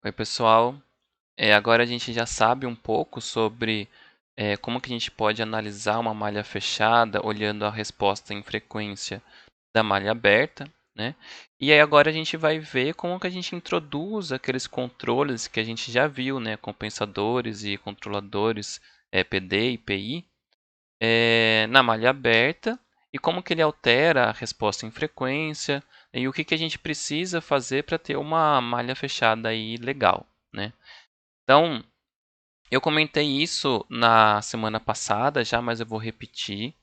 Oi, pessoal. Agora a gente já sabe um pouco sobre como que a gente pode analisar uma malha fechada olhando a resposta em frequência da malha aberta, né? E aí agora a gente vai ver como que a gente introduz aqueles controles que a gente já viu, né? Compensadores e controladores PD e PI na malha aberta e como que ele altera a resposta em frequência e o que que a gente precisa fazer para ter uma malha fechada aí legal, né? Então, eu comentei isso na semana passada já, mas eu vou repetir.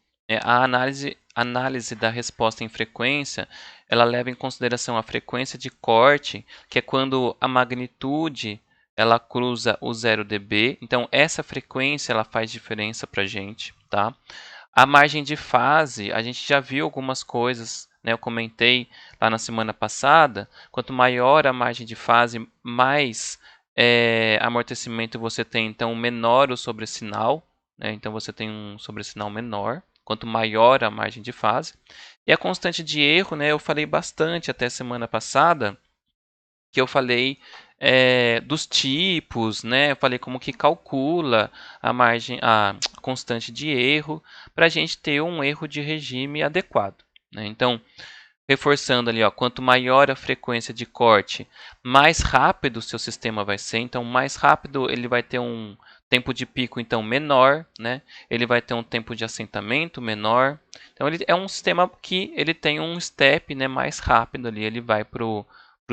A análise da resposta em frequência, ela leva em consideração a frequência de corte, que é quando a magnitude ela cruza o 0 dB. Então, essa frequência ela faz diferença para a gente, tá? A margem de fase, a gente já viu algumas coisas, né? Eu comentei lá na semana passada, quanto maior a margem de fase, mais amortecimento você tem, então menor o sobressinal, né? Então você tem um sobressinal menor, quanto maior a margem de fase. E a constante de erro, né? Eu falei bastante até semana passada, que eu falei dos tipos, né? Eu falei como que calcula a constante de erro para a gente ter um erro de regime adequado, né? Então, reforçando ali, ó, quanto maior a frequência de corte, mais rápido o seu sistema vai ser. Então, mais rápido ele vai ter um tempo de pico então menor, né? Ele vai ter um tempo de assentamento menor. Então, ele é um sistema que ele tem um step, né, mais rápido ali. Ele vai para o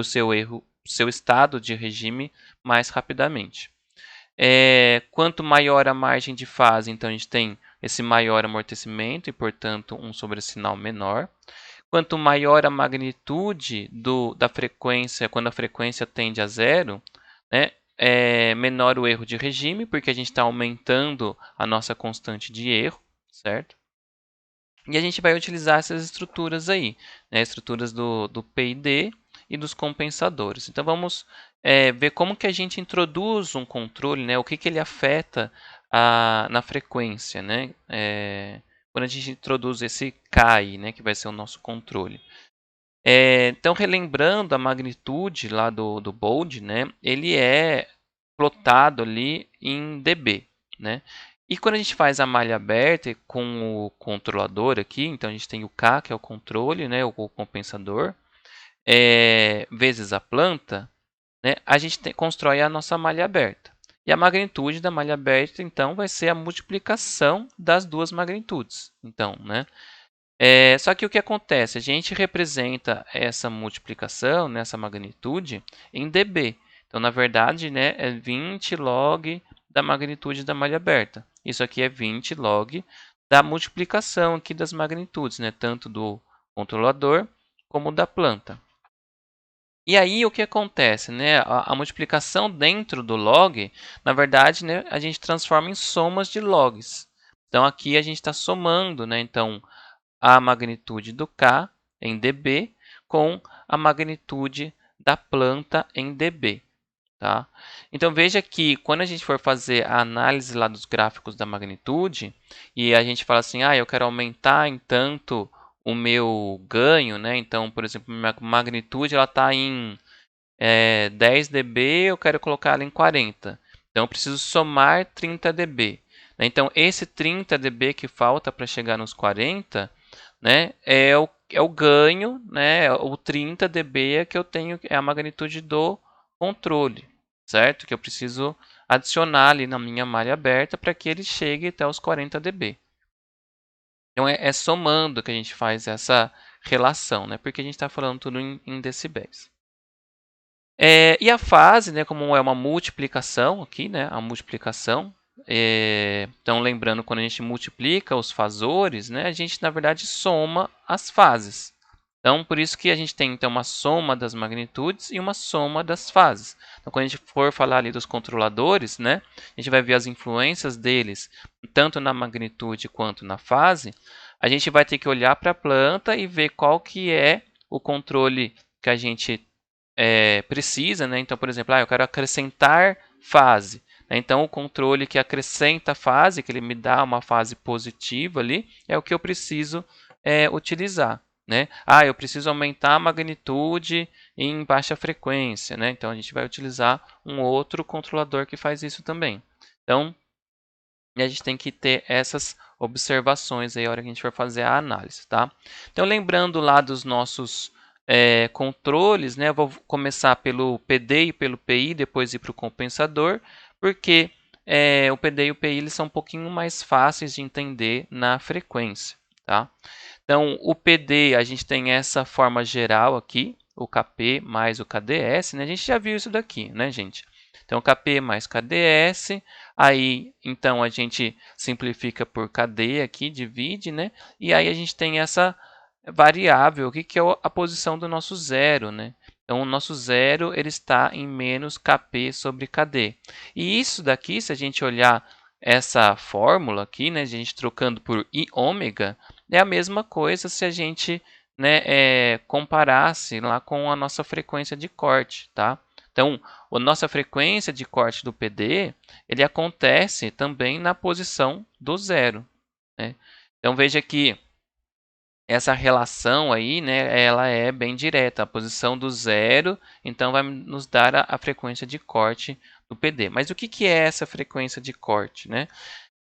seu erro, seu estado de regime mais rapidamente. Quanto maior a margem de fase, então a gente tem esse maior amortecimento e, portanto, um sobressinal menor. Quanto maior a magnitude da frequência, quando a frequência tende a zero, né, menor o erro de regime, porque a gente está aumentando a nossa constante de erro, certo? E a gente vai utilizar essas estruturas aí, né, estruturas do PID e dos compensadores. Então vamos ver como que a gente introduz um controle, né, o que, que ele afeta na frequência, né, quando a gente introduz esse CAI, né, que vai ser o nosso controle. Então, relembrando a magnitude lá do bold, né, ele é plotado ali em dB, né? E quando a gente faz a malha aberta com o controlador aqui, então a gente tem o K, que é o controle, né, o compensador, vezes a planta, né, a gente constrói a nossa malha aberta. E a magnitude da malha aberta, então, vai ser a multiplicação das duas magnitudes. Então, né, só que o que acontece? A gente representa essa multiplicação, nessa magnitude, em dB. Então, na verdade, né, é 20 log da magnitude da malha aberta. Isso aqui é 20 log da multiplicação aqui das magnitudes, né, tanto do controlador como da planta. E aí o que acontece? Né? A multiplicação dentro do log, na verdade, né, a gente transforma em somas de logs. Então, aqui a gente está somando, né? Então, a magnitude do K em dB com a magnitude da planta em dB. Tá? Então veja que quando a gente for fazer a análise lá dos gráficos da magnitude e a gente fala assim, eu quero aumentar em tanto o meu ganho, né? Então, por exemplo, minha magnitude ela está em 10 dB, eu quero colocar ela em 40. Então eu preciso somar 30 dB. Então esse 30 dB que falta para chegar nos 40, né, é o ganho, né, o 30 dB que eu tenho, é a magnitude do controle, certo? Que eu preciso adicionar ali na minha malha aberta para que ele chegue até os 40 dB. Então é somando que a gente faz essa relação, né, porque a gente está falando tudo em decibéis. E a fase, né, como é uma multiplicação aqui, né, a multiplicação. Então, lembrando, quando a gente multiplica os fasores, né, a gente, na verdade, soma as fases. Então, por isso que a gente tem então, uma soma das magnitudes e uma soma das fases. Então, quando a gente for falar ali dos controladores, né, a gente vai ver as influências deles, tanto na magnitude quanto na fase. A gente vai ter que olhar para a planta e ver qual que é o controle que a gente precisa, né? Então, por exemplo, eu quero acrescentar fase. Né? Então, o controle que acrescenta fase, que ele me dá uma fase positiva ali, é o que eu preciso utilizar. Né? Eu preciso aumentar a magnitude em baixa frequência, né? Então a gente vai utilizar um outro controlador que faz isso também. Então, a gente tem que ter essas observações aí na hora que a gente for fazer a análise, tá? Então, lembrando lá dos nossos controles, né? Eu vou começar pelo PD e pelo PI, depois ir para o compensador, porque o PD e o PI eles são um pouquinho mais fáceis de entender na frequência, tá? Então, o PD, a gente tem essa forma geral aqui, o KP mais o KDS, né? A gente já viu isso daqui, né, gente? Então, KP mais KDS, aí, então, a gente simplifica por KD aqui, divide, né? E aí a gente tem essa variável aqui, que é a posição do nosso zero, né? Então, o nosso zero ele está em menos KP sobre KD. E isso daqui, se a gente olhar essa fórmula aqui, né, a gente trocando por I ômega, é a mesma coisa se a gente, né, comparasse lá com a nossa frequência de corte, tá? Então, a nossa frequência de corte do PD, ele acontece também na posição do zero, né? Então, veja que essa relação aí, né, ela é bem direta. A posição do zero, então, vai nos dar a frequência de corte do PD. Mas o que é essa frequência de corte, né?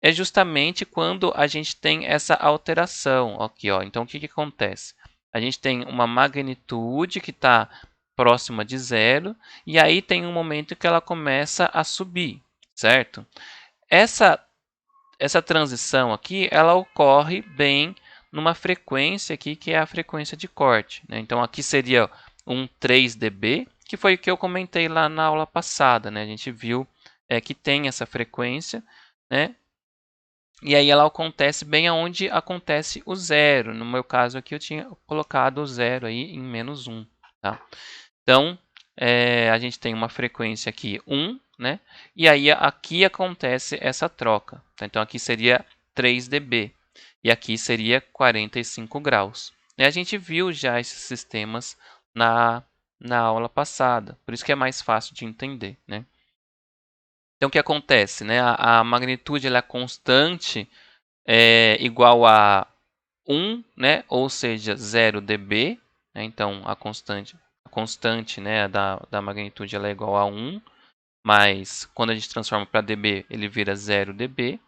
É justamente quando a gente tem essa alteração aqui, ó. Então, o que acontece? A gente tem uma magnitude que está próxima de zero, e aí tem um momento que ela começa a subir, certo? Essa transição aqui, ela ocorre bem numa frequência aqui, que é a frequência de corte, né? Então, aqui seria um 3 dB, que foi o que eu comentei lá na aula passada, né? A gente viu que tem essa frequência, né? E aí ela acontece bem aonde acontece o zero. No meu caso aqui eu tinha colocado o zero aí em menos 1. Tá? Então, a gente tem uma frequência aqui 1, né? E aí aqui acontece essa troca. Tá? Então aqui seria 3 dB. E aqui seria 45 graus. E a gente viu já esses sistemas na aula passada. Por isso que é mais fácil de entender, né? Então o que acontece? Né? A magnitude ela é constante, igual a 1, né? Ou seja, 0 dB. Né? Então, a constante né? da magnitude ela é igual a 1, mas quando a gente transforma para dB, ele vira 0 dB.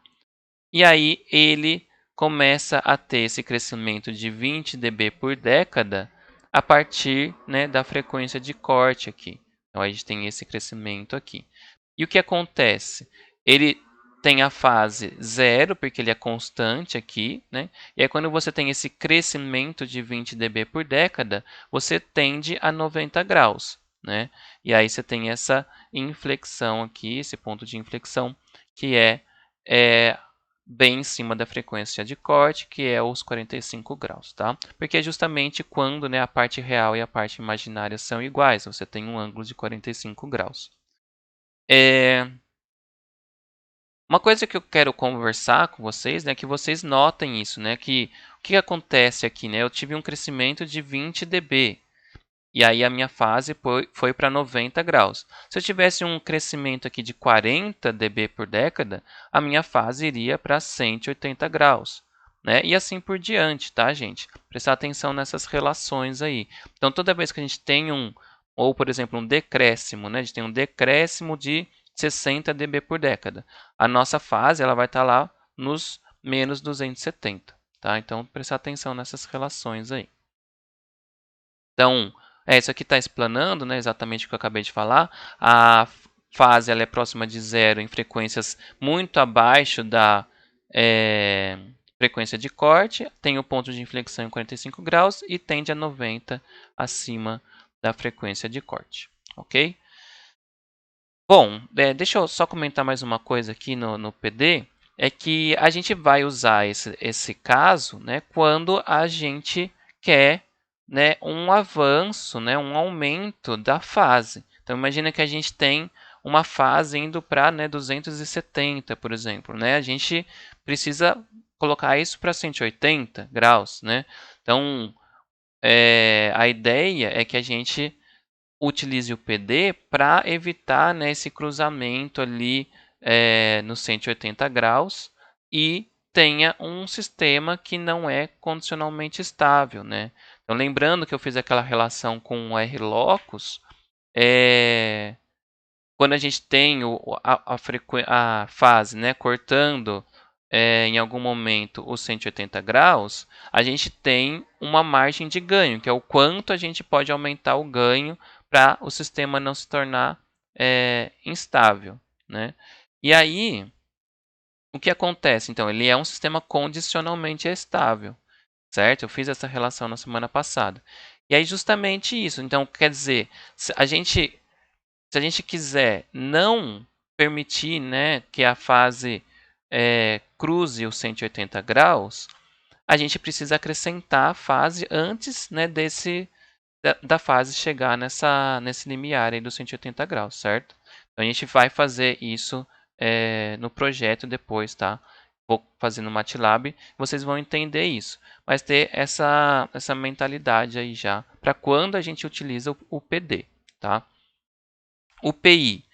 E aí ele começa a ter esse crescimento de 20 dB por década a partir né, da frequência de corte aqui. Então, a gente tem esse crescimento aqui. E o que acontece? Ele tem a fase zero, porque ele é constante aqui, né? E aí quando você tem esse crescimento de 20 dB por década, você tende a 90 graus, né? E aí você tem essa inflexão aqui, esse ponto de inflexão, que é bem em cima da frequência de corte, que é os 45 graus, tá? Porque é justamente quando né, a parte real e a parte imaginária são iguais, você tem um ângulo de 45 graus. Uma coisa que eu quero conversar com vocês, né, que vocês notem isso, né, que o que acontece aqui, né, eu tive um crescimento de 20 dB, e aí a minha fase foi para 90 graus. Se eu tivesse um crescimento aqui de 40 dB por década, a minha fase iria para 180 graus. Né? E assim por diante, tá, gente? Prestar atenção nessas relações aí. Então, toda vez que a gente tem ou por exemplo, um decréscimo, né? A gente tem um decréscimo de 60 dB por década. A nossa fase ela vai estar lá nos menos 270, tá? Então, prestar atenção nessas relações aí. Então, isso aqui está explanando né, exatamente o que eu acabei de falar. A fase ela é próxima de zero em frequências muito abaixo da frequência de corte, tem o ponto de inflexão em 45 graus e tende a 90 acima da frequência de corte. Ok? Bom, deixa eu só comentar mais uma coisa aqui no PD, é que a gente vai usar esse caso né, quando a gente quer né, um avanço, né, um aumento da fase. Então, imagina que a gente tem uma fase indo para né, 270, por exemplo. Né? A gente precisa colocar isso para 180 graus. Né? Então, a ideia é que a gente utilize o PD para evitar né, esse cruzamento ali nos 180 graus e tenha um sistema que não é condicionalmente estável. Né? Então, lembrando que eu fiz aquela relação com o R-locus, quando a gente tem a fase, né, cortando em algum momento os 180 graus, a gente tem uma margem de ganho, que é o quanto a gente pode aumentar o ganho para o sistema não se tornar instável, né? E aí, o que acontece? Então, ele é um sistema condicionalmente estável, certo? Eu fiz essa relação na semana passada. E aí, justamente isso. Então, quer dizer, se a gente quiser não permitir, né, que a fase cruze os 180 graus, a gente precisa acrescentar a fase antes, né, da fase chegar nesse limiar aí dos 180 graus, certo? Então, a gente vai fazer isso no projeto depois, tá? Vou fazer no MATLAB, vocês vão entender isso. Mas ter essa mentalidade aí já, para quando a gente utiliza o PD, tá? O PI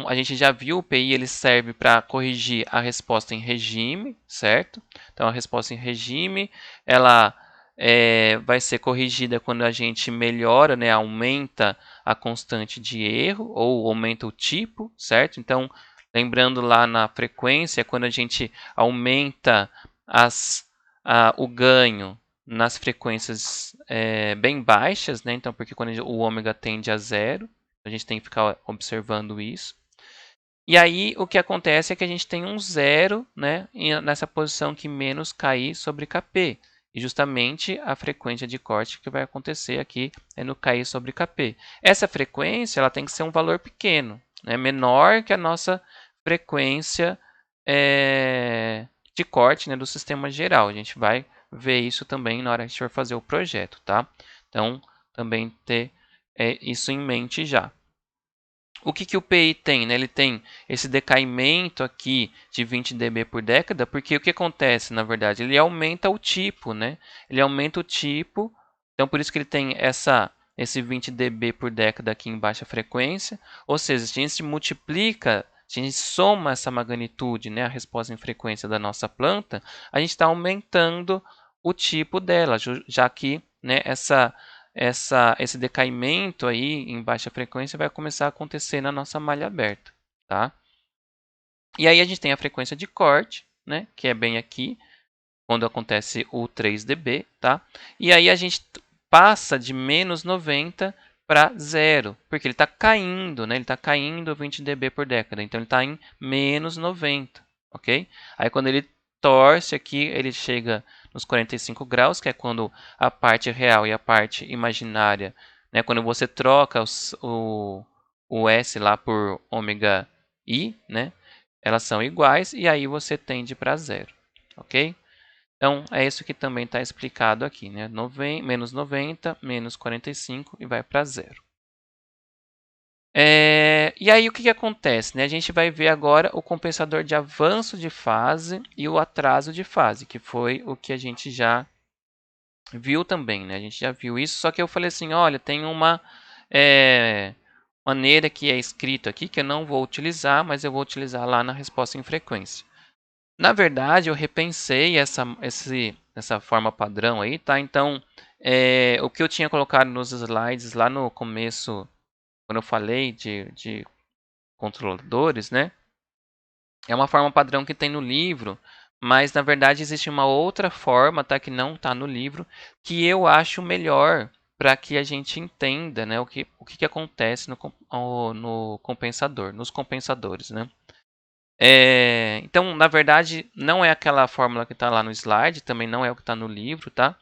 a gente já viu, o PI ele serve para corrigir a resposta em regime, certo? Então a resposta em regime ela vai ser corrigida quando a gente melhora, né, aumenta a constante de erro ou aumenta o tipo, certo? Então lembrando lá na frequência, quando a gente aumenta o ganho nas frequências bem baixas, né? Então porque quando o ômega tende a zero, a gente tem que ficar observando isso. E aí o que acontece é que a gente tem um zero, né, nessa posição que menos KI sobre KP. E justamente a frequência de corte que vai acontecer aqui é no KI sobre KP. Essa frequência ela tem que ser um valor pequeno, né, menor que a nossa frequência de corte, né, do sistema geral. A gente vai ver isso também na hora que a gente for fazer o projeto, tá? Então, também ter isso em mente já. O que o PI tem? Né? Ele tem esse decaimento aqui de 20 dB por década, porque o que acontece, na verdade? Ele aumenta o tipo, né? Ele aumenta o tipo, então por isso que ele tem esse 20 dB por década aqui em baixa frequência, ou seja, se a gente multiplica, se a gente soma essa magnitude, né, a resposta em frequência da nossa planta, a gente está aumentando o tipo dela, já que, né, esse decaimento aí em baixa frequência vai começar a acontecer na nossa malha aberta, tá? E aí a gente tem a frequência de corte, né, que é bem aqui, quando acontece o 3 dB, tá? E aí a gente passa de menos 90 para zero, porque ele está caindo, né? Ele está caindo 20 dB por década, então ele está em menos 90, ok? Aí quando ele torce aqui, ele chega nos 45 graus, que é quando a parte real e a parte imaginária, né? Quando você troca o S lá por ômega I, né? Elas são iguais e aí você tende para zero, ok? Então, é isso que também está explicado aqui, né? Menos 90, menos 45 e vai para zero. E aí, o que acontece? Né? A gente vai ver agora o compensador de avanço de fase e o atraso de fase, que foi o que a gente já viu também, né? A gente já viu isso, só que eu falei assim, olha, tem uma maneira que é escrito aqui que eu não vou utilizar, mas eu vou utilizar lá na resposta em frequência. Na verdade, eu repensei essa forma padrão aí, tá? Então, o que eu tinha colocado nos slides lá no começo, quando eu falei de controladores, né? É uma forma padrão que tem no livro, mas na verdade existe uma outra forma, tá? Que não está no livro, que eu acho melhor para que a gente entenda, né? O que acontece no compensador, nos compensadores, né? Então, na verdade, não é aquela fórmula que está lá no slide, também não é o que está no livro, tá?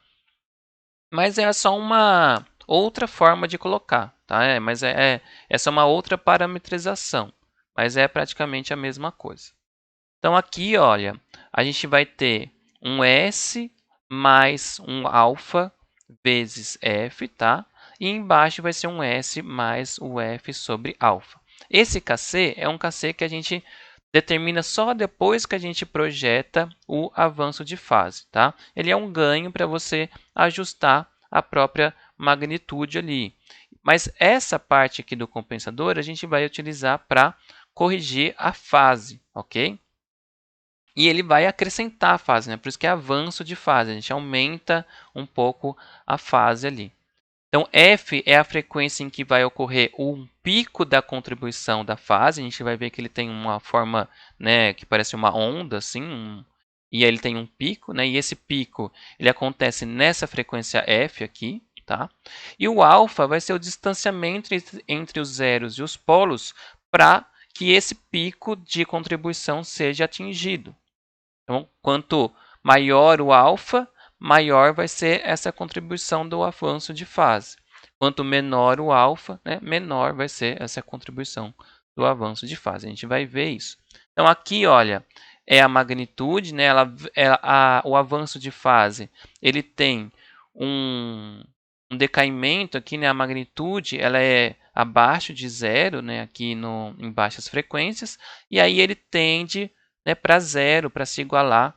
Mas é só uma outra forma de colocar, tá? Mas essa é uma outra parametrização, mas é praticamente a mesma coisa. Então, aqui, olha, a gente vai ter um S mais um alfa vezes F, tá? E embaixo vai ser um S mais o F sobre alfa. Esse KC é um KC que a gente determina só depois que a gente projeta o avanço de fase, tá? Ele é um ganho para você ajustar a própria magnitude ali. Mas essa parte aqui do compensador a gente vai utilizar para corrigir a fase, ok? E ele vai acrescentar a fase, né? Por isso que é avanço de fase. A gente aumenta um pouco a fase ali. Então, F é a frequência em que vai ocorrer um pico da contribuição da fase. A gente vai ver que ele tem uma forma, né, que parece uma onda, assim, e aí ele tem um pico, né? E esse pico ele acontece nessa frequência F aqui, tá? E o alfa vai ser o distanciamento entre os zeros e os polos para que esse pico de contribuição seja atingido. Então, quanto maior o alfa, maior vai ser essa contribuição do avanço de fase. Quanto menor o alfa, né, menor vai ser essa contribuição do avanço de fase. A gente vai ver isso. Então, aqui, olha, é a magnitude, né, o avanço de fase, ele tem um decaimento aqui, né, a magnitude ela é abaixo de zero, né, aqui em baixas frequências, e aí ele tende, né, para zero, para se igualar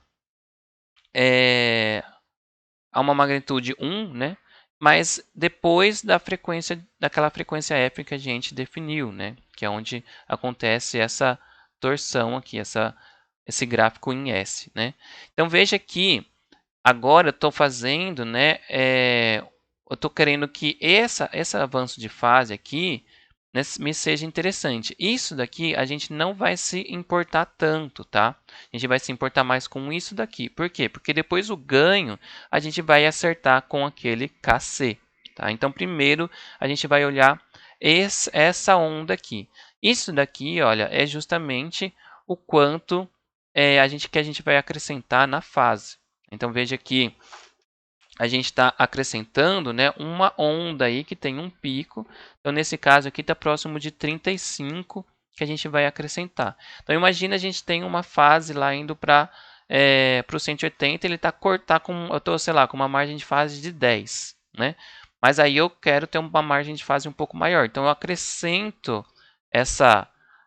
a uma magnitude 1, né, mas depois daquela frequência F que a gente definiu, né, que é onde acontece essa torção aqui, esse gráfico em S. Né. Então veja que agora eu estou fazendo, né, eu estou querendo que esse avanço de fase aqui, né, me seja interessante. Isso daqui a gente não vai se importar tanto, tá? A gente vai se importar mais com isso daqui. Por quê? Porque depois o ganho a gente vai acertar com aquele KC, tá? Então primeiro a gente vai olhar essa onda aqui. Isso daqui, olha, é justamente o quanto que a gente vai acrescentar na fase. Então veja que a gente está acrescentando, né, uma onda aí que tem um pico. Então nesse caso aqui está próximo de 35 que a gente vai acrescentar. Então imagina a gente tem uma fase lá indo para o 180, ele tá com, eu estou, sei lá, com uma margem de fase de 10, né? Mas aí eu quero ter uma margem de fase um pouco maior. Então eu acrescento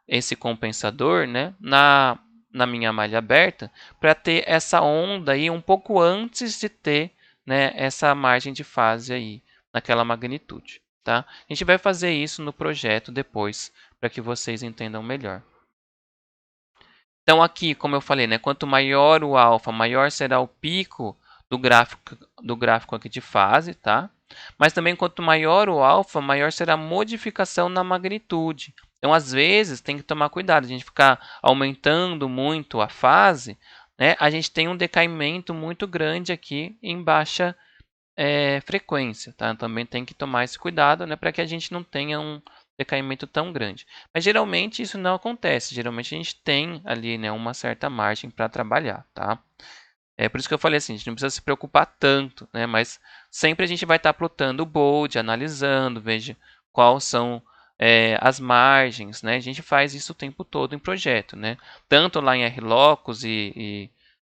esse compensador, né, na minha malha aberta para ter essa onda aí um pouco antes de ter, né, essa margem de fase aí naquela magnitude. Tá? A gente vai fazer isso no projeto depois para que vocês entendam melhor. Então aqui, como eu falei, né, quanto maior o alfa, maior será o pico do gráfico aqui de fase, tá? Mas também quanto maior o alfa, maior será a modificação na magnitude. Então, às vezes, tem que tomar cuidado. A gente ficar aumentando muito a fase, né? A gente tem um decaimento muito grande aqui em baixa frequência, tá? Também tem que tomar esse cuidado, né, para que a gente não tenha um decaimento tão grande. Mas geralmente isso não acontece. Geralmente a gente tem ali, né, uma certa margem para trabalhar, tá? É por isso que eu falei assim, a gente não precisa se preocupar tanto, né? Mas sempre a gente vai estar plotando o bold, analisando, veja quais são as margens, né? A gente faz isso o tempo todo em projeto, né? Tanto lá em RLocus e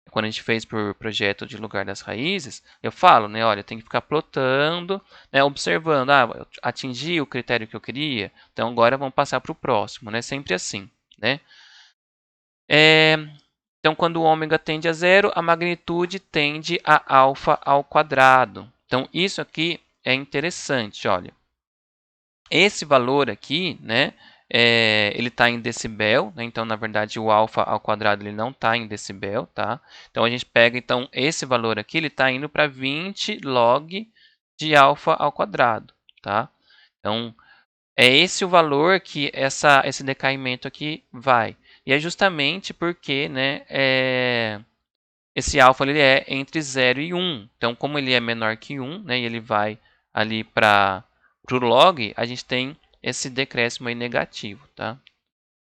quando a gente fez por projeto de lugar das raízes, eu falo, né? Olha, tem que ficar plotando, né? Observando, eu atingi o critério que eu queria, então agora vamos passar para o próximo, né? Sempre assim, né? Então, quando o ômega tende a zero, a magnitude tende a alfa ao quadrado. Então, isso aqui é interessante, olha. Esse valor aqui, né, ele está em decibel, né, então, na verdade, o alfa ao quadrado ele não está em decibel, tá? Então, a gente pega, então, esse valor aqui, ele está indo para 20 log de alfa ao quadrado, tá? Então, é esse o valor que esse decaimento aqui vai. E é justamente porque, né, esse alfa ele é entre 0 e 1. Então, como ele é menor que 1, né, e ele vai ali para o log, a gente tem esse decréscimo aí negativo, tá?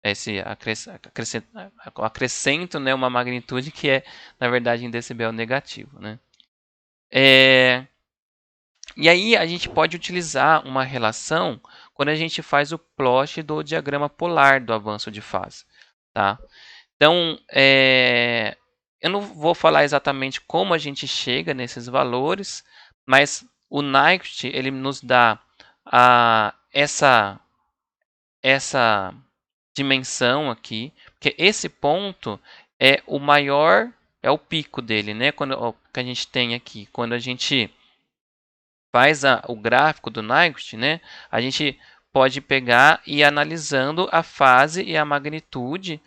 Esse acrescento, né, uma magnitude que é, na verdade, em decibel negativo, né? E aí a gente pode utilizar uma relação quando a gente faz o plot do diagrama polar do avanço de fase, tá? Então, eu não vou falar exatamente como a gente chega nesses valores, mas o Nyquist ele nos dá essa dimensão aqui, porque esse ponto é o maior, é o pico dele, né? Que a gente tem aqui, quando a gente faz o gráfico do Nyquist, né? A gente pode pegar e ir analisando a fase e a magnitude,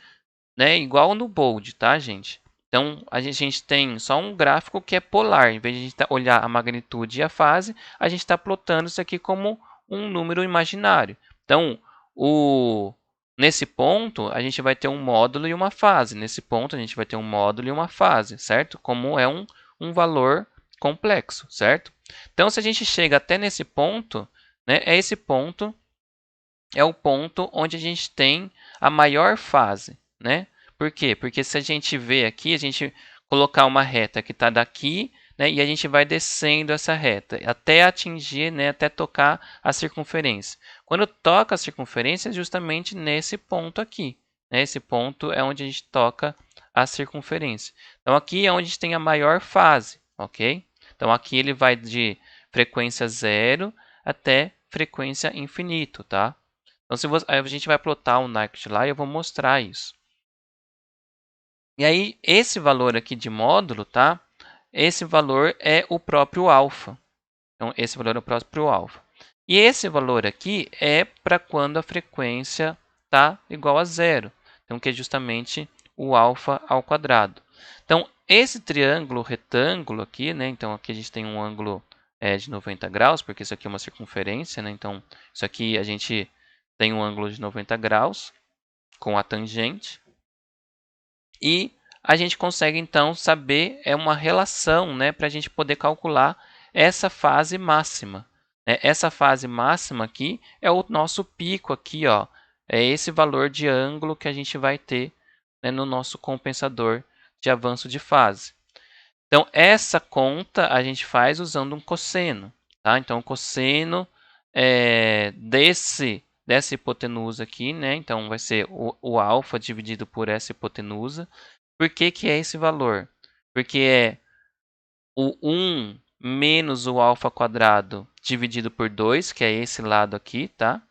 né? Igual no bold, tá, gente? Então, a gente tem só um gráfico que é polar. Em vez de a gente olhar a magnitude e a fase, a gente está plotando isso aqui como um número imaginário. Então, nesse ponto, a gente vai ter um módulo e uma fase. Nesse ponto, a gente vai ter um módulo e uma fase, certo? Como é um valor complexo, certo? Então, se a gente chega até nesse ponto, né, esse ponto é o ponto onde a gente tem a maior fase, né? Por quê? Porque se a gente vê aqui, a gente colocar uma reta que está daqui, né, e a gente vai descendo essa reta até atingir, né, até tocar a circunferência. Quando toca a circunferência, é justamente nesse ponto aqui. Né? Esse ponto é onde a gente toca a circunferência. Então, aqui é onde a gente tem a maior fase, ok? Então, aqui ele vai de frequência zero até frequência infinito, tá? Então, aí a gente vai plotar o Nike lá e eu vou mostrar isso. E aí, esse valor aqui de módulo, tá? Esse valor é o próprio alfa. Então, esse valor é o próprio alfa. E esse valor aqui é para quando a frequência está igual a zero. Então, que é justamente o alfa ao quadrado. Então, esse triângulo retângulo aqui, né? Então, aqui a gente tem um ângulo de 90 graus, porque isso aqui é uma circunferência, né? Então, isso aqui a gente tem um ângulo de 90 graus com a tangente. E a gente consegue, então, saber uma relação, né? Para a gente poder calcular essa fase máxima. Essa fase máxima aqui é o nosso pico aqui, ó. É esse valor de ângulo que a gente vai ter, né, no nosso compensador de avanço de fase. Então, essa conta a gente faz usando um cosseno. Tá? Então, o cosseno dessa hipotenusa aqui, né? Então, vai ser o alfa dividido por essa hipotenusa. Por que, que é esse valor? Porque é o 1 menos o alfa quadrado dividido por 2, que é esse lado aqui, tá?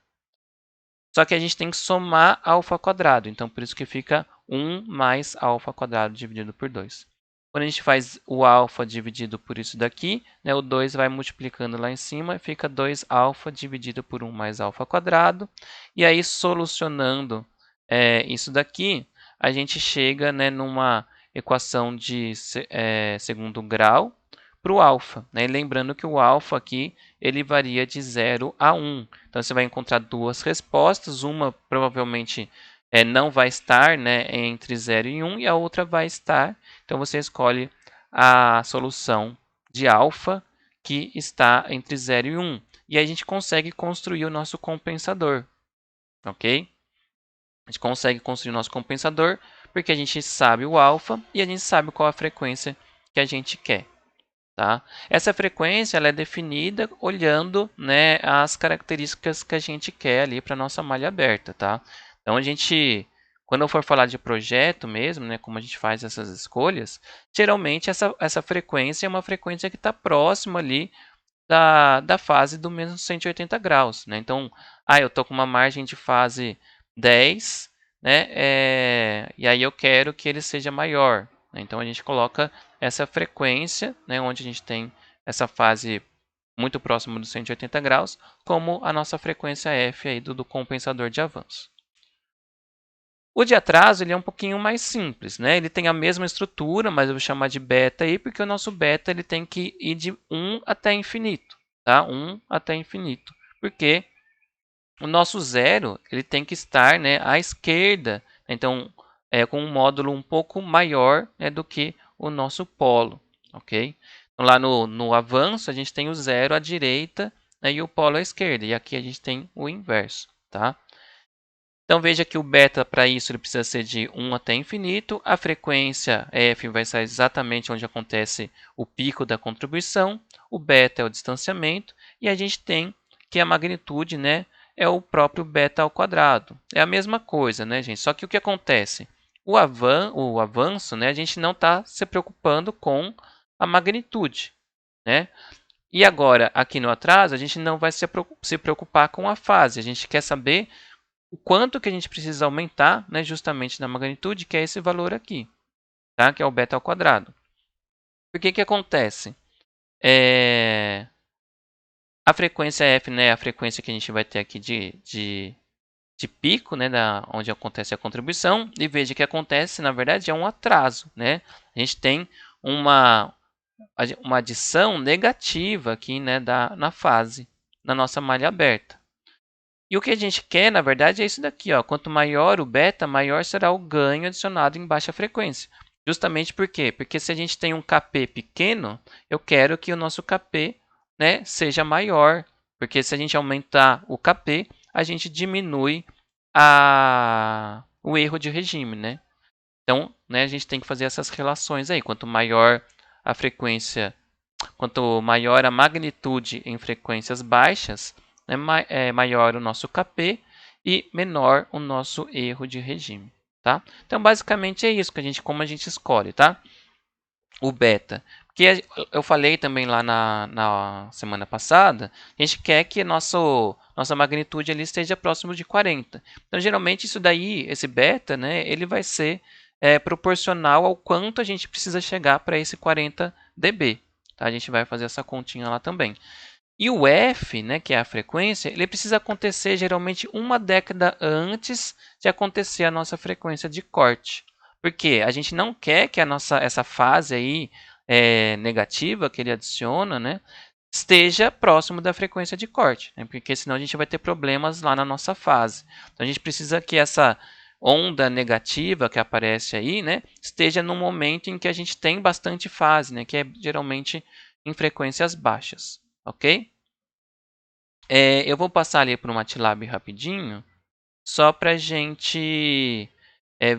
Só que a gente tem que somar alfa quadrado, então por isso que fica 1 mais alfa quadrado dividido por 2. Quando a gente faz o alfa dividido por isso daqui, né, o 2 vai multiplicando lá em cima e fica 2 alfa dividido por 1 mais alfa quadrado. E aí, solucionando isso daqui, a gente chega, né, numa equação de segundo grau para o alfa. Né? Lembrando que o alfa aqui ele varia de 0 a 1. Então, você vai encontrar duas respostas. Uma provavelmente não vai estar, né, entre 0 e 1, e a outra vai estar. Então, você escolhe a solução de alfa, que está entre 0 e 1. E aí a gente consegue construir o nosso compensador. Ok? A gente consegue construir o nosso compensador porque a gente sabe o alfa e a gente sabe qual a frequência que a gente quer. Tá? Essa frequência ela é definida olhando, né, as características que a gente quer ali para a nossa malha aberta. Tá? Então, quando eu for falar de projeto mesmo, né, como a gente faz essas escolhas, geralmente essa frequência é uma frequência que está próxima ali da fase do menos 180 graus. Né? Então, eu estou com uma margem de fase 10, né, e aí eu quero que ele seja maior. Né? Então, a gente coloca essa frequência, né, onde a gente tem essa fase muito próxima dos 180 graus, como a nossa frequência F aí do compensador de avanço. O de atraso ele é um pouquinho mais simples, né? Ele tem a mesma estrutura, mas eu vou chamar de beta aí, porque o nosso beta ele tem que ir de 1 até infinito, tá? 1 até infinito. Porque o nosso zero ele tem que estar, né, à esquerda, então com um módulo um pouco maior, né, do que o nosso polo, ok? Então, lá no avanço a gente tem o zero à direita, né, e o polo à esquerda, e aqui a gente tem o inverso, tá? Então veja que o beta para isso ele precisa ser de 1 até infinito, a frequência f vai ser exatamente onde acontece o pico da contribuição, o beta é o distanciamento, e a gente tem que a magnitude, né, é o próprio beta ao quadrado. É a mesma coisa, né, gente? Só que o que acontece? O avanço, né, a gente não está se preocupando com a magnitude, né? E agora, aqui no atraso, a gente não vai se preocupar com a fase, a gente quer saber o quanto que a gente precisa aumentar, né, justamente na magnitude, que é esse valor aqui, tá? Que é o beta ao quadrado. Por que que acontece? A frequência f, né, a frequência que a gente vai ter aqui de pico, né, onde acontece a contribuição, e veja que acontece, na verdade, é um atraso, né? A gente tem uma adição negativa aqui, né, na fase, na nossa malha aberta. E o que a gente quer, na verdade, é isso daqui, ó. Quanto maior o beta, maior será o ganho adicionado em baixa frequência. Justamente por quê? Porque se a gente tem um KP pequeno, eu quero que o nosso KP, né, seja maior. Porque se a gente aumentar o KP, a gente diminui o erro de regime, né? Então, né, a gente tem que fazer essas relações aí. Quanto maior a frequência, quanto maior a magnitude em frequências baixas, né, maior o nosso KP e menor o nosso erro de regime. Tá? Então, basicamente é isso que como a gente escolhe, tá? O beta. Porque eu falei também lá na semana passada, a gente quer que nossa magnitude ali esteja próximo de 40. Então, geralmente, isso daí, esse beta, né, ele vai ser proporcional ao quanto a gente precisa chegar para esse 40 dB. Tá? A gente vai fazer essa continha lá também. E o F, né, que é a frequência, ele precisa acontecer geralmente uma década antes de acontecer a nossa frequência de corte. Porque a gente não quer que essa fase aí negativa que ele adiciona, né, esteja próximo da frequência de corte, né, porque senão a gente vai ter problemas lá na nossa fase. Então a gente precisa que essa onda negativa que aparece aí, né, esteja no momento em que a gente tem bastante fase, né, que é geralmente em frequências baixas, ok? Eu vou passar ali para o MATLAB rapidinho, só para a gente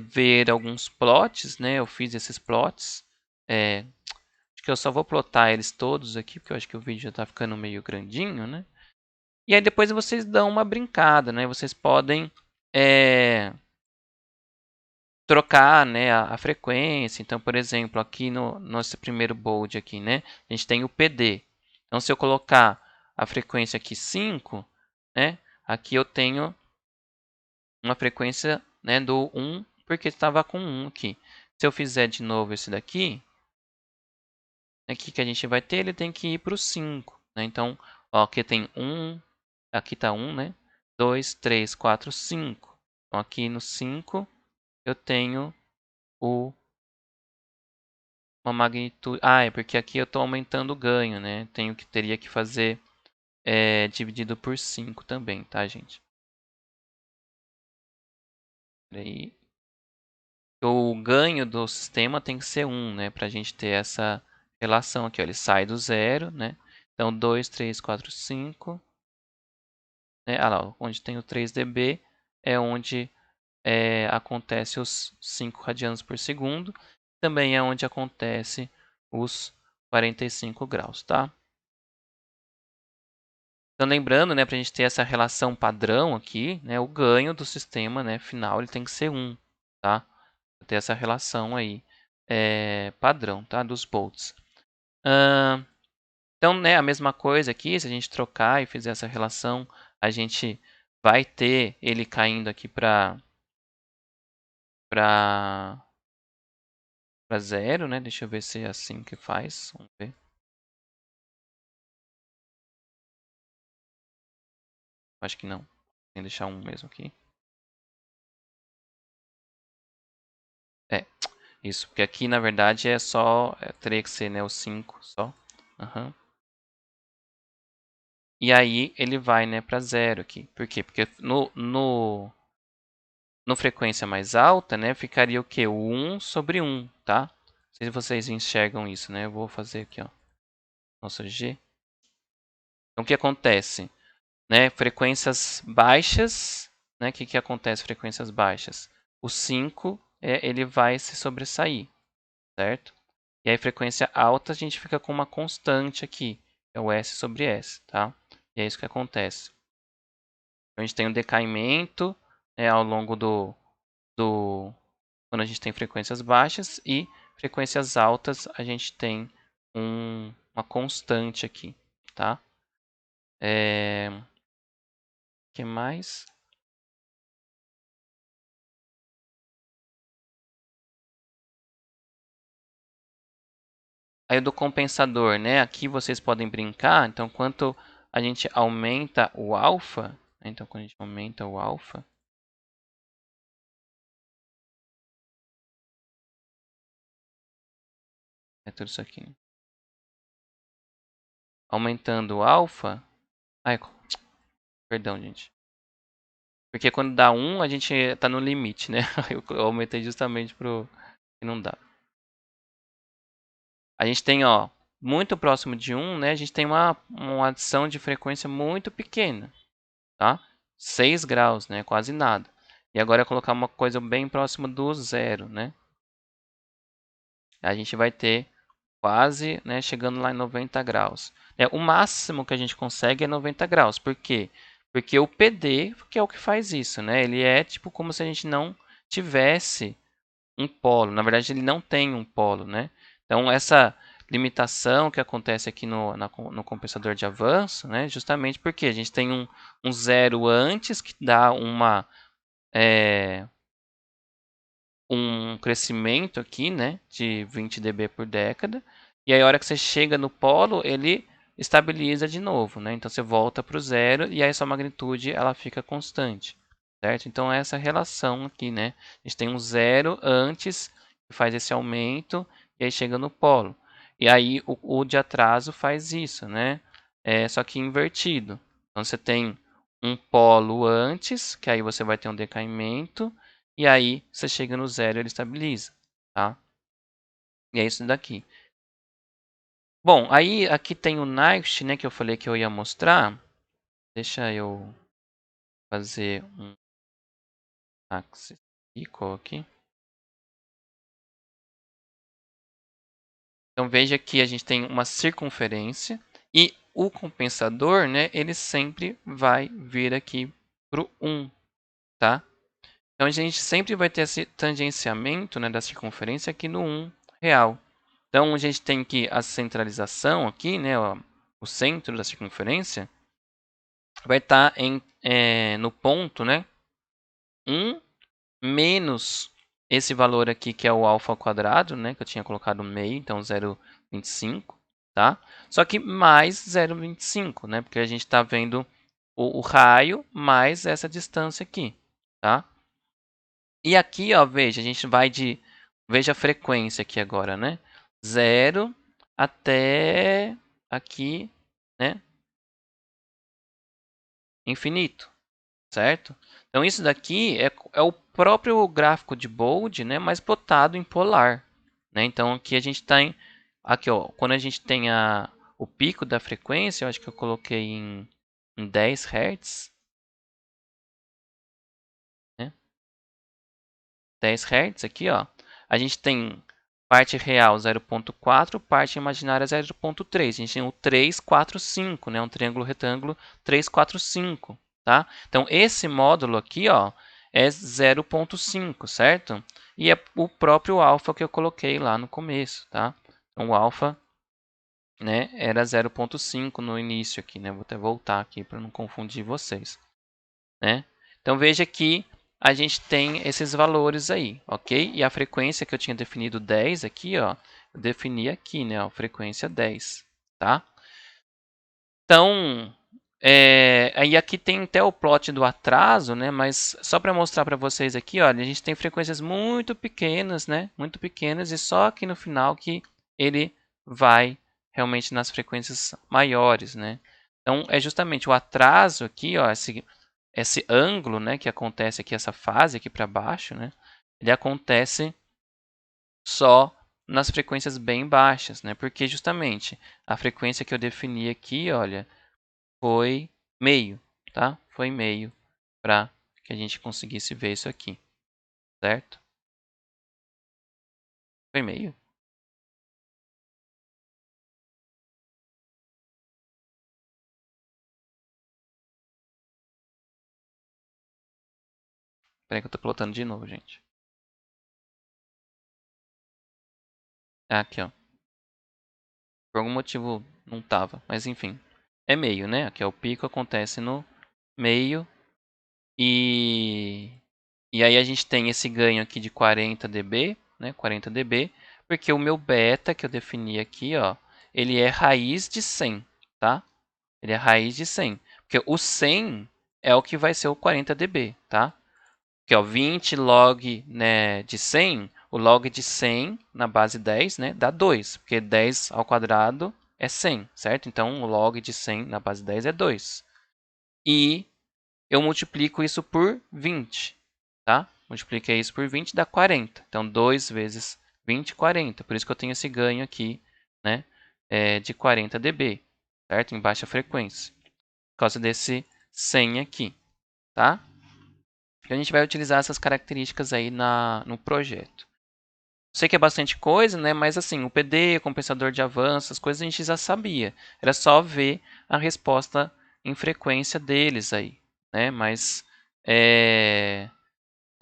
ver alguns plots, né? Eu fiz esses plots. Acho que eu só vou plotar eles todos aqui, porque eu acho que o vídeo já está ficando meio grandinho, né? E aí depois vocês dão uma brincada, né? Vocês podem trocar, né, a frequência. Então, por exemplo, aqui no nosso primeiro bold aqui, né? A gente tem o PD. Então, se eu colocar a frequência aqui 5, né? Aqui eu tenho uma frequência, né, do 1, porque estava com 1 aqui. Se eu fizer de novo esse daqui, aqui que a gente vai ter, ele tem que ir para o 5. Né? Então, ó, aqui tem 1, aqui está 1, né? 2, 3, 4, 5. Então, aqui no 5, eu tenho uma magnitude... Ah, é porque aqui eu estou aumentando o ganho, né? Teria que fazer dividido por 5 também, tá, gente? Aí, o ganho do sistema tem que ser 1, né? Para a gente ter essa relação aqui. Ó. Ele sai do zero, né? Então, 2, 3, 4, 5. Né? Ah lá, onde tem o 3 dB é onde acontece os 5 radianos por segundo. Também é onde acontece os 45 graus, tá? Então, lembrando, né, para a gente ter essa relação padrão aqui, né, o ganho do sistema, né, final ele tem que ser 1, tá? Ter essa relação aí padrão, tá? Dos volts. Então, né, a mesma coisa aqui, se a gente trocar e fizer essa relação, a gente vai ter ele caindo aqui para zero, né? Deixa eu ver se é assim que faz. Vamos ver. Acho que não. Tem que deixar 1 mesmo aqui. Isso, porque aqui na verdade é só, teria que ser, né, o 5 só. Uhum. E aí ele vai, né, para zero aqui. Por quê? Porque no frequência mais alta, né, ficaria o quê? O 1 sobre 1, tá? Não sei se vocês enxergam isso, né? Eu vou fazer aqui, ó. Nosso G. Então, o que acontece? Né, frequências baixas, né? O que acontece frequências baixas? O 5, ele vai se sobressair, certo? E aí, frequência alta, a gente fica com uma constante aqui. É o S sobre S, tá? E é isso que acontece. Então, a gente tem um decaimento ao longo quando a gente tem frequências baixas e frequências altas, a gente tem uma constante aqui, tá? Que mais? Aí do compensador, né? Aqui vocês podem brincar. Então, quanto a gente aumenta o alfa, então quando a gente aumenta o alfa, É tudo isso aqui. Aumentando o alfa. Ai, perdão, gente. Porque quando dá 1, a gente tá no limite, né? Eu aumentei justamente pro que não dá. A gente tem, ó, muito próximo de 1, né? A gente tem uma adição de frequência muito pequena, tá? 6 graus, né? Quase nada. E agora colocar uma coisa bem próxima do zero, né? A gente vai ter quase, né, chegando lá em 90 graus. O máximo que a gente consegue é 90 graus. Por quê? Porque o PD, que é o que faz isso, né? Ele é tipo como se a gente não tivesse um polo. Na verdade, ele não tem um polo, né? Então, essa limitação que acontece aqui no compensador de avanço, né? Justamente porque a gente tem um zero antes que dá um crescimento aqui, né, de 20 dB por década, e aí a hora que você chega no polo, ele estabiliza de novo, né? Então você volta para o zero e aí sua magnitude ela fica constante, certo? Então essa relação aqui, né? A gente tem um zero antes que faz esse aumento e aí chega no polo. E aí o de atraso faz isso, né? Só que invertido. Então você tem um polo antes, que aí você vai ter um decaimento, e aí você chega no zero e ele estabiliza, tá? E é isso daqui. Bom, aí aqui tem o Next, né, que eu falei que eu ia mostrar. Deixa eu fazer um axis equal aqui. Então veja que a gente tem uma circunferência e o compensador, né, ele sempre vai vir aqui para o 1, tá? Então a gente sempre vai ter esse tangenciamento, né, da circunferência aqui no 1 real. Então a gente tem que a centralização aqui, né, o centro da circunferência, vai estar no ponto, né, 1 menos esse valor aqui que é o alfa ao quadrado, né, que eu tinha colocado no meio, então 0,25, tá? Só que mais 0,25, né, porque a gente está vendo o raio mais essa distância aqui, tá? E aqui, ó, veja, a gente vai de... Veja a frequência aqui agora, né? 0 até aqui, né? Infinito, certo? Então, isso daqui é o próprio gráfico de Bode, né? Mas plotado em polar, né? Então, aqui a gente tem... Aqui, ó, quando a gente tem o pico da frequência, eu acho que eu coloquei em 10 Hz, né? 10 Hz aqui, ó. A gente tem parte real 0,4, parte imaginária 0,3. A gente tem o 3, 4, 5, né? Um triângulo retângulo 3, 4, 5, tá? Então esse módulo aqui, ó, é 0,5, certo? E é o próprio alfa que eu coloquei lá no começo, tá? Então o alfa, né, era 0,5 no início aqui, né? Vou até voltar aqui para não confundir vocês, né? Então veja que a gente tem esses valores aí, ok? E a frequência que eu tinha definido 10 aqui, ó, eu defini aqui, né, ó, frequência 10, tá? Então, aí aqui tem até o plot do atraso, né? Mas só para mostrar para vocês aqui, olha, a gente tem frequências muito pequenas, né? Muito pequenas e só aqui no final que ele vai realmente nas frequências maiores, né? Então, é justamente o atraso aqui, ó, esse ângulo, né, que acontece aqui, essa fase aqui para baixo, né, ele acontece só nas frequências bem baixas, né, porque justamente a frequência que eu defini aqui, olha, foi meio, tá? Foi meio para que a gente conseguisse ver isso aqui, certo? Foi meio? Espera que eu tô plotando de novo, gente. Aqui, ó. Por algum motivo não tava, mas enfim. É meio, né? Aqui é o pico, acontece no meio. E aí a gente tem esse ganho aqui de 40 dB, né? 40 dB, porque o meu beta que eu defini aqui, ó, ele é raiz de 100, tá? Ele é raiz de 100, porque o 100 é o que vai ser o 40 dB, tá? Que ó, 20 log, né, de 100, o log de 100 na base 10, né, dá 2, porque 10 ao quadrado é 100, certo? Então, o log de 100 na base 10 é 2. E eu multiplico isso por 20, tá? Multipliquei isso por 20, dá 40. Então, 2 vezes 20, 40. Por isso que eu tenho esse ganho aqui, né, de 40 dB, certo? Em baixa frequência, por causa desse 100 aqui, tá? Então, a gente vai utilizar essas características aí no projeto. Sei que é bastante coisa, né? Mas assim, o PD, o compensador de avanço, as coisas a gente já sabia. Era só ver a resposta em frequência deles aí, né? Mas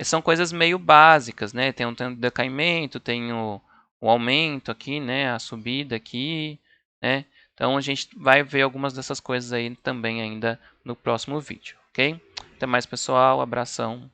são coisas meio básicas, né? Tem o decaimento, tem o aumento aqui, né? A subida aqui, né? Então a gente vai ver algumas dessas coisas aí também ainda no próximo vídeo, ok? Até mais, pessoal. Abração.